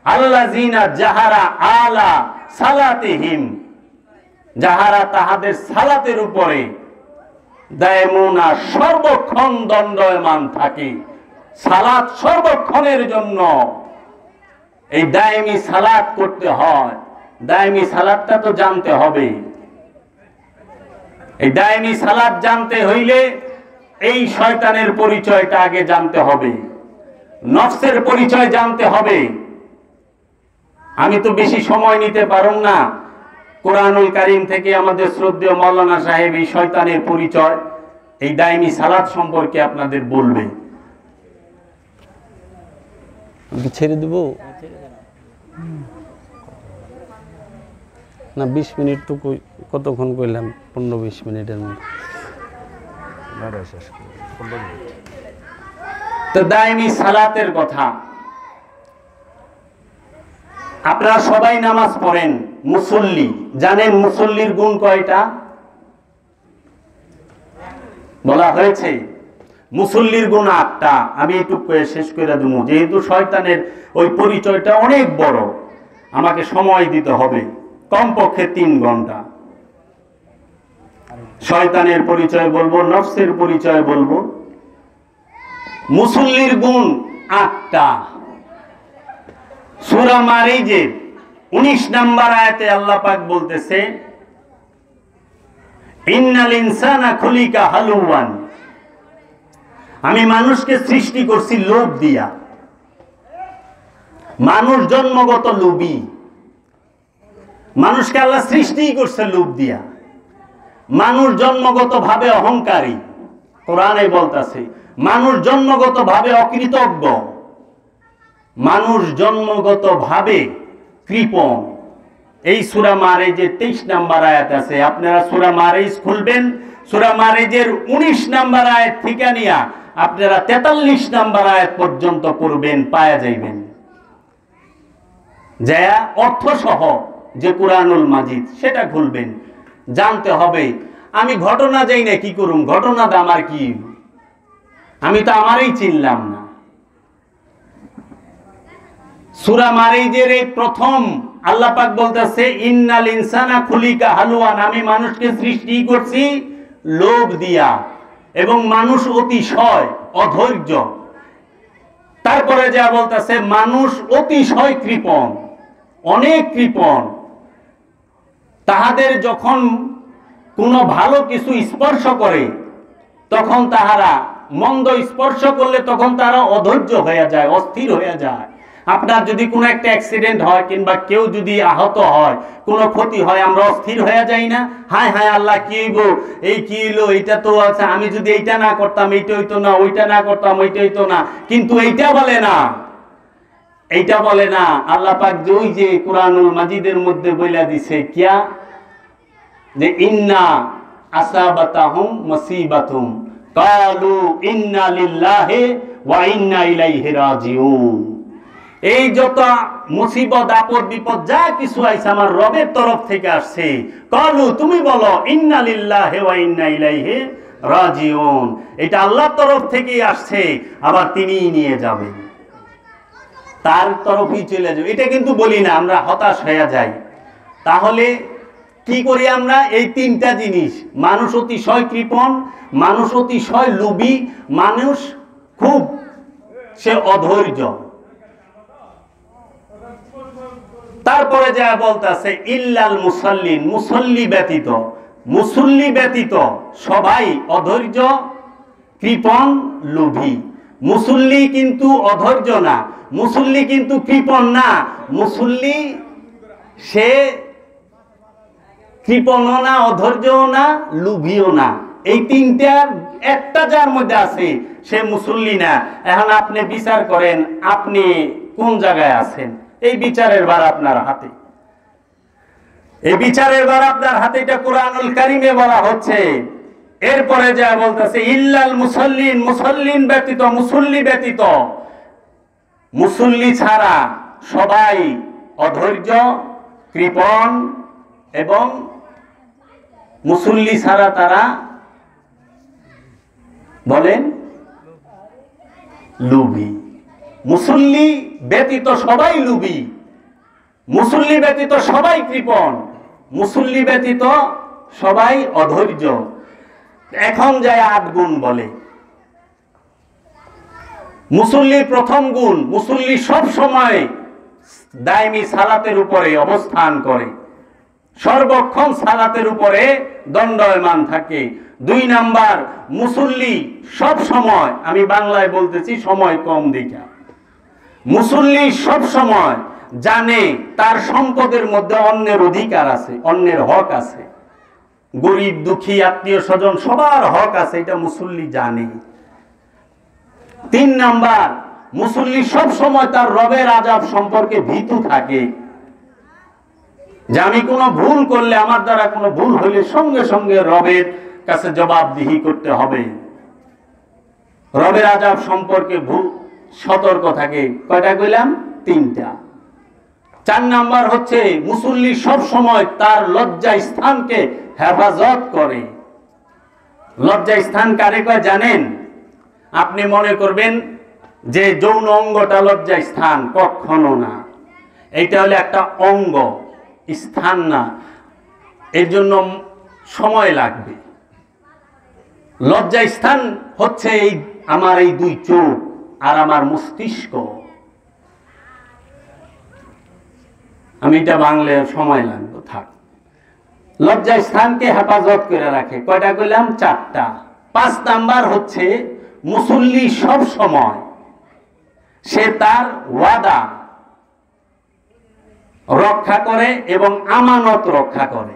আল্লাযিনা যাহারা আলা সালাতিহিম, যাহারা তাহাদের সালাতের উপরে দায়মুনা, সর্বক্ষণ দণ্ডায়মান থাকে। সালাত সর্বক্ষণের জন্য এই দায়মি সালাত করতে হয়। দায়মি সালাতটা তো জানতে হবে। এই দায়মি সালাত জানতে হইলে এই শয়তানের পরিচয়টা আগে জানতে হবে, নফসের পরিচয় জানতে হবে। আমি তো বেশি সময় নিতে পারুম না। কোরআনুল কারীম থেকে আমাদের শ্রদ্ধেয় মাওলানা সাহেব এই শয়তানের পরিচয়, এই দায়মি সালাত সম্পর্কে আপনাদের বলবে। ছেড়ে দেব না? 20 মিনিট তো কতক্ষণ কইলাম? 15-20 মিনিটের মধ্যে তো দায়মি সালাতের কথা। আপনারা সবাই নামাজ পড়েন, মুসল্লি। জানেন মুসল্লির গুণ কয়টা? বলা হয়েছে মুসল্লির গুণ 8টা। আমি একটু শেষ করে দেব, যেহেতু শয়তানের ওই পরিচয়টা অনেক বড়, আমাকে সময় দিতে হবে কমপক্ষে 3 ঘন্টা। শয়তানের পরিচয় বলবো, নফসের পরিচয় বলবো। মুসল্লির গুণ 8টা। সূরা মাআরিজের 19 নম্বর আয়াতে আল্লাহ পাক বলতেছে, ইন্নাল ইনসানা খুলিকা হালুওয়ান, আমি মানুষকে সৃষ্টি করছি লোভ দিয়া। মানুষ জন্মগত লোভী। মানুষকে আল্লাহ সৃষ্টি করছে লোভ দিয়া। মানুষ জন্মগত ভাবে অহংকারী। কোরআনে বলতেছে মানুষ জন্মগত ভাবে অকৃতজ্ঞ, মানুষ জন্মগত ভাবে কৃপণ। এই সূরা মাআরিজের 23 নম্বর আয়াত আছে। আপনারা সূরা মাআরিজ খুলবেন, সূরা মাআরিজের 19 নম্বর আয়াত থেকে নিয়া আপনারা 43 নম্বর আয়াত পর্যন্ত পড়বেন, পায়া যাইবেন। যা অর্থ সহ যে কুরআনুল মাজিদ সেটা খুলবেন, জানতে হবে। আমি ঘটনা যাই না, কি করুম? ঘটনাটা আমার কি? আমি তো আমারই চিনলাম না। সূরা মাআরিজের এই প্রথম আল্লাহ পাক বলতেছে, ইন্নাল ইনসানা খুলিকা হালুওয়ান, আমি মানুষকে সৃষ্টি করছি লোভ দিয়া, এবং মানুষ অতিশয় অধৈর্য। তারপরে যা বলতেছে, মানুষ অতিশয় কৃপণ, অনেক কৃপণ। তাহাদের যখন কোনো ভালো কিছু স্পর্শ করে তখন তাহারা, মন্দ স্পর্শ করলে তখন তারা অধৈর্য হয়ে যায়, অস্থির হয়ে যায়। আপনার যদি কোনো একটা অ্যাক্সিডেন্ট হয় কিংবা কেউ যদি আহত হয়, কোনো ক্ষতি হয়, আমরা অস্থির হয়ে যাই না? হায় হায় আল্লাহ, কি হইব, এই কি হইলো, এইটা তো আছে, আমি যদি এইটা না করতাম এইটা হইতো না, ওইটা না করতাম ওইটা হইতো না। কিন্তু এইটা বলে না, এইটা বলে না। আল্লাহ পাক ওই যে কুরআনুল মাজিদের মধ্যে বইলা দিছে কিয়া, যে ইন্না আসাবাতাহুম মুসিবাতুম ক্বালু ইন্না লিল্লাহি ওয়া ইন্না ইলাইহি রাজিউন। এই যত মুসিবত, আপদ, বিপদ যা কিছু আইছে আমার রবের তরফ থেকে আসছে। ক্বালু, তুমি বলো, ইন্না লিল্লাহি ওয়া ইন্না ইলাইহি রাজিউন। এটা আল্লাহর তরফ থেকেই আসছে, আবার তিনিই নিয়ে যাবেন, তার তরফই চলে যাবে। এটা কিন্তু বলি না, আমরা হতাশ হয়ে যাই। তাহলে কি করি আমরা? এই তিনটা জিনিস, মানুষ অতিশয় কৃপণ, মানুষ অতিশয় লোভী, মানুষ খুব সে অধৈর্য। তারপরে যা বলতেছে ইল্লাল মুসাল্লিন, মুসল্লি ব্যতীত, মুসল্লি ব্যতীত সবাই অধৈর্য, কৃপণ, লোভী। মুসল্লি কিন্তু অধৈর্য না, মুসল্লি কিন্তু কৃপণ না, মুসল্লি সে কৃপণও না, অধৈর্যও না, লোভীও না। এই তিনটার একটা যার মধ্যে আছে সে মুসল্লি না। এখন আপনি বিচার করেন আপনি কোন জায়গায় আছেন। এই বিচারের ভার আপনার হাতে, এই বিচারের ভার আপনার হাতে। এটা কোরআনুল কারীমে বলা হচ্ছে। এরপরে যা বলতেছে ইল্লাল মুসাল্লিন, মুসাল্লিন ব্যতীত, মুসল্লি ব্যতীত, মুসল্লি ছাড়া সবাই অধৈর্য, কৃপণ এবং মুসল্লি ছাড়া তারা বলেন লোভী। মুসল্লি ব্যতীত সবাই লোভী, মুসল্লি ব্যতীত সবাই কৃপণ, মুসল্লি ব্যতীত সবাই অধৈর্য। এখন যায় 8 গুণ বলে। মুসল্লির প্রথম গুণ, মুসল্লি সব সময় দায়মি সালাতের উপরে অবস্থান করে, সর্বক্ষণ সালাতের উপরে দণ্ডায়মান থাকে। 2 নাম্বার, মুসল্লি সব সময়, আমি বাংলায় বলতেছি সময় কম দেখা, মুসল্লি সব সময় জানে তার সম্পদের মধ্যে অন্যের অধিকার আছে, অন্যের হক আছে, গরিব দুঃখী আত্মীয় স্বজন সবার হক আছে, এটা মুসল্লি জানে। 3 নাম্বার, মুসল্লি সব সময় তার রবের আযাব সম্পর্কে ভীতু থাকে, যে আমি কোনো ভুল করলে, আমার দ্বারা কোনো ভুল হলে সঙ্গে সঙ্গে রবের কাছে জবাবদিহি করতে হবে। রবের আযাব সম্পর্কে সতর্ক থাকে। কয়টা কইলাম? 3টা। 4 নাম্বার হচ্ছে মুসল্লি সব সময় তার লজ্জা স্থানকে হেফাজত করে। লজ্জা স্থান কারে কয় জানেন? আপনি মনে করবেন যে যৌন অঙ্গটা লজ্জা স্থান, কখনো না। এইটা হলো একটা অঙ্গ, স্থান না, এর জন্য সময় লাগবে। লজ্জা স্থান হচ্ছে এই আমার এই 2 চোখ আর আমার মস্তিষ্ক। আমি এটা বাংলায় সময় লাগবে, থাক। লজ্জা স্থানকে হেফাজত করে রাখে। কয়টা কইলাম? 4টা। 5 নাম্বার হচ্ছে মুসল্লি সব সময় সে তার ওয়াদা রক্ষা করে এবং আমানত রক্ষা করে।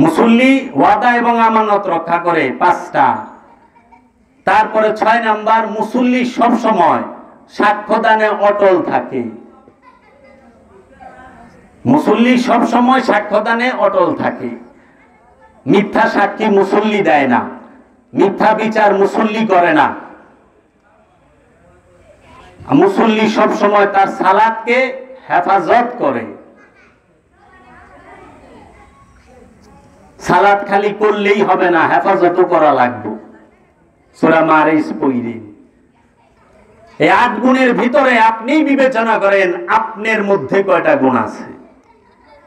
মুসল্লি ওয়াদা এবং আমানত রক্ষা করে, 5টা। তারপরে 6 নাম্বার, মুসল্লি সব সময় সাক্ষ্যদানে অটল থাকে। মুসল্লি সব সময় সাক্ষ্যদানে অটল থাকে। মিথ্যা সাক্ষী মুসল্লি দেয় না, মিথ্যা বিচার মুসল্লি করে না। মুসল্লি সব সময় তার সালাতকে হেফাজত করে। সালাত খালি করলেই হবে না, হেফাজতও করা লাগবে। সূরা মারিস পড়েন। এই 8 গুণের ভিতরে আপনি বিবেচনা করেন আপনার মধ্যে কয়টা গুণ আছে।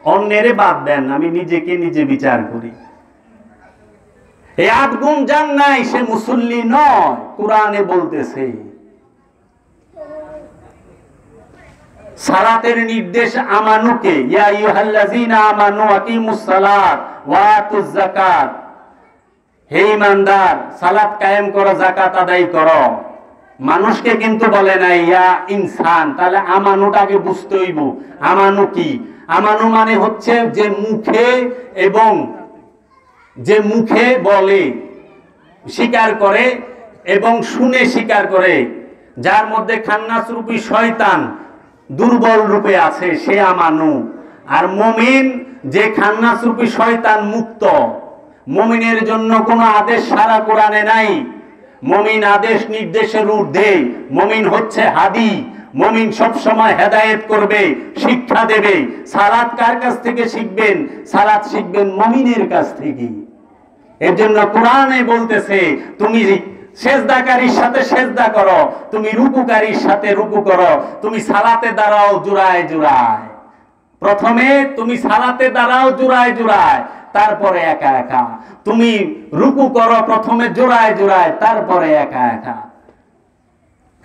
অন্যেরে বাদ দেন, আমি নিজেকে নিজে বিচার করি। এই 8 গুণ যার নাই সে মুসল্লি নয়। কোরআনে বলতেছে সালাতের নির্দেশ আমানুকে, ইয়া আইয়ুহাল্লাযীনা আমানু আকিমুস সালাত ওয়া আতুজ যাকাত, হে ঈমানদার সালাত কায়েম করো, যাকাত আদায় করো। মানুষকে কিন্তু বলে না ইয়া ইনসান। তাহলে আমানুটাকে বুঝতে হইব। আমানু কি? আমানু মানে হচ্ছে যে মুখে এবং যে মুখে বলে, স্বীকার করে এবং শুনে স্বীকার করে, যার মধ্যে খান্নাস রূপী শয়তান দুর্বল রূপে আছে, সে আমানু। আর মুমিন যে খান্নাস রূপী শয়তান মুক্ত, মুমিনের জন্য কোনো আদেশ সারা কোরআনে নাই। মুমিন আদেশ নির্দেশের ঊর্ধ্বে। মুমিন হচ্ছে হাদি। মুমিন সব সময় হেদায়েত করবে, শিক্ষা দেবে। সালাত কার কাছ থেকে শিখবেন? সালাত শিখবেন মুমিনের কাছ থেকে। এর জন্য কোরআনে বলতেছে তুমি সেজদাকারীর সাথে সেজদা করো, তুমি রুকুকারীর সাথে রুকু করো, তুমি সালাতে দাঁড়াও জোড়ায় জোড়ায়। প্রথমে তুমি সালাতে দাঁড়াও জোড়ায় জোড়ায়, তারপরে একা একা। তুমি রুকু করো প্রথমে জোড়ায় জোড়ায়, তারপরে একা একা।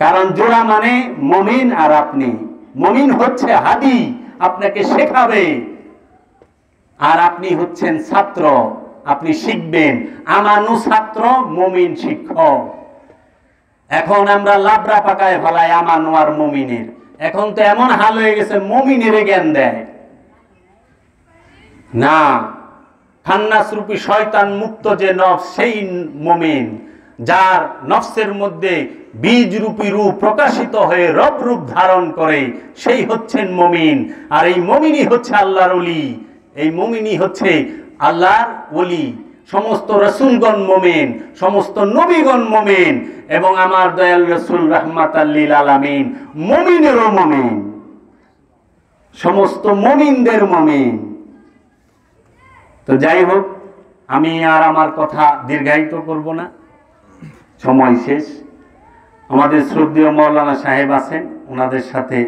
কারণ জোড়া মানে মুমিন আর আপনি। মুমিন হচ্ছে হাদি, আপনাকে শেখাবে, আর আপনি হচ্ছেন ছাত্র, আপনি শিখবেন। আমানু ছাত্র, মুমিন শিক্ষক। এখন আমরা লাবড়া পাকায় ফেলাই আমানু আর মুমিনের। এখন তো এমন হাল হয়ে গেছে মুমিনের জ্ঞান দেয় না। খান্নাস রূপী শয়তান মুক্ত যে নফস, সেই মুমিন, যার নফসের মধ্যে বীজ রূপী রূপ প্রকাশিত হয়ে রব রূপ ধারণ করে, সেই হচ্ছেন মুমিন। আর এই মুমিনই হচ্ছে আল্লাহর ওলি, এই মুমিনই হচ্ছে আল্লাহর ওলি। সমস্ত রাসূলগণ মুমিন, সমস্ত নবীগণ মুমিন, এবং আমার দয়াল রাসূল রাহমাতাল লিল আলামিন মুমিনেরও মুমিন, সমস্ত মুমিনদের মুমিন। তো যাই হোক, আমি আর আমার কথা দীর্ঘায়িত করব না, সময় শেষ। আমাদের শ্রদ্ধেয় মাওলানা সাহেব আছেন, ওনাদের সাথে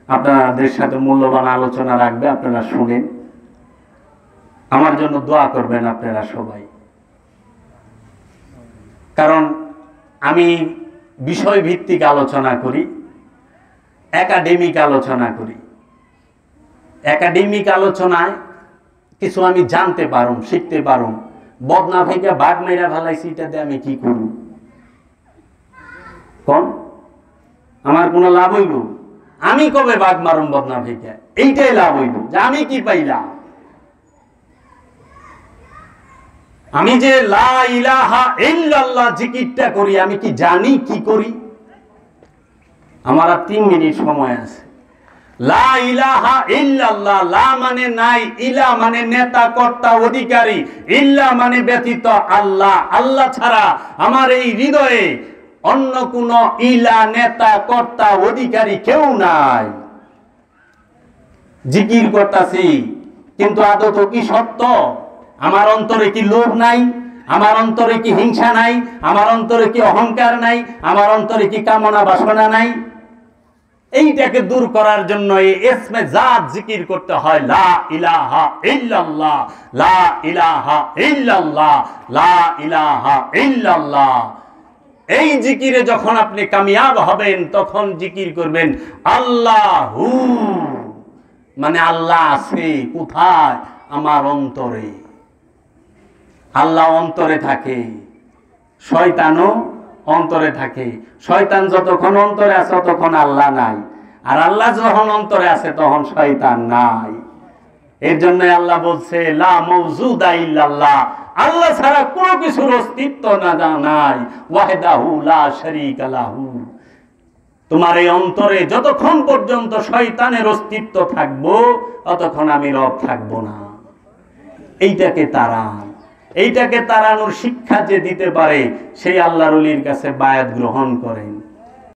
আপনাদের সাথে মূল্যবান আলোচনা রাখবে, আপনারা শুনেন। আমার জন্য দোয়া করবেন আপনারা সবাই। কারণ আমি বিষয় ভিত্তিক আলোচনা করি, একাডেমিক আলোচনা করি। একাডেমিক আলোচনায় কিছু আমি জানতে পারুম, শিখতে পারুম। বদনা থেকে বাঘ মেরা ফেলাইছি, এটাতে আমি কি করব? কোন আমার কোনো লাভ হইব? আমি কবে বাঘ মারুম বদনা থেকে? এইটাই লাভ হইব যে আমি কি পাইলাম। আমি যে লা ইলাহা ইল্লাল্লাহ জিকিরটা করি, আমি কি জানি কি করি? আমার আর 3 মিনিট সময় আছে। লা ইলাহা ইল্লাল্লাহ, লা মানে নাই, ইলা মানে নেতা কর্তা অধিকারী, ইল্লা মানে ব্যতীত আল্লাহ। আল্লাহ ছাড়া আমার এই হৃদয়ে অন্য কোন ইলা, নেতা কর্তা অধিকারী কেউ নাই। জিকির করতেছি, কিন্তু আদত কি সত্য? আমার অন্তরে কি লোভ নাই? আমার অন্তরে কি হিংসা নাই? আমার অন্তরে কি অহংকার নাই? আমার অন্তরে কি কামনা বাসনা নাই? এইটাকে দূর করার জন্য এই ইসমে জাত জিকির করতে হয়। লা ইলাহা ইল্লাল্লাহ, লা ইলাহা ইল্লাল্লাহ, লা ইলাহা ইল্লাল্লাহ। এই জিকিরে যখন আপনি কামিয়াব হবেন, তখন জিকির করবেন আল্লাহু, মানে আল্লাহ আছে কোথায়? আমার অন্তরে। আল্লাহ অন্তরে থাকে, শয়তানও অন্তরে থাকে। শয়তান যতক্ষণ অন্তরে আছে ততক্ষণ আল্লাহ নাই, আর আল্লাহ যখন অন্তরে আছে তখন শয়তান নাই। এর জন্য আল্লাহ বলছে লা মাওজুদা ইল্লাল্লাহ, আল্লাহ ছাড়া কোনো কিছুর অস্তিত্ব নাই। ওয়াহদাহু লা শারীকা লাহু। তোমার এই অন্তরে যতক্ষণ পর্যন্ত শয়তানের অস্তিত্ব থাকবো, ততক্ষণ আমি রব থাকবো না। এইটাকে তাড়ান। এইটাকে তাড়ানোর শিক্ষা যে দিতে পারে, সেই আল্লাহর ওলির কাছে বায়াত গ্রহণ করেন।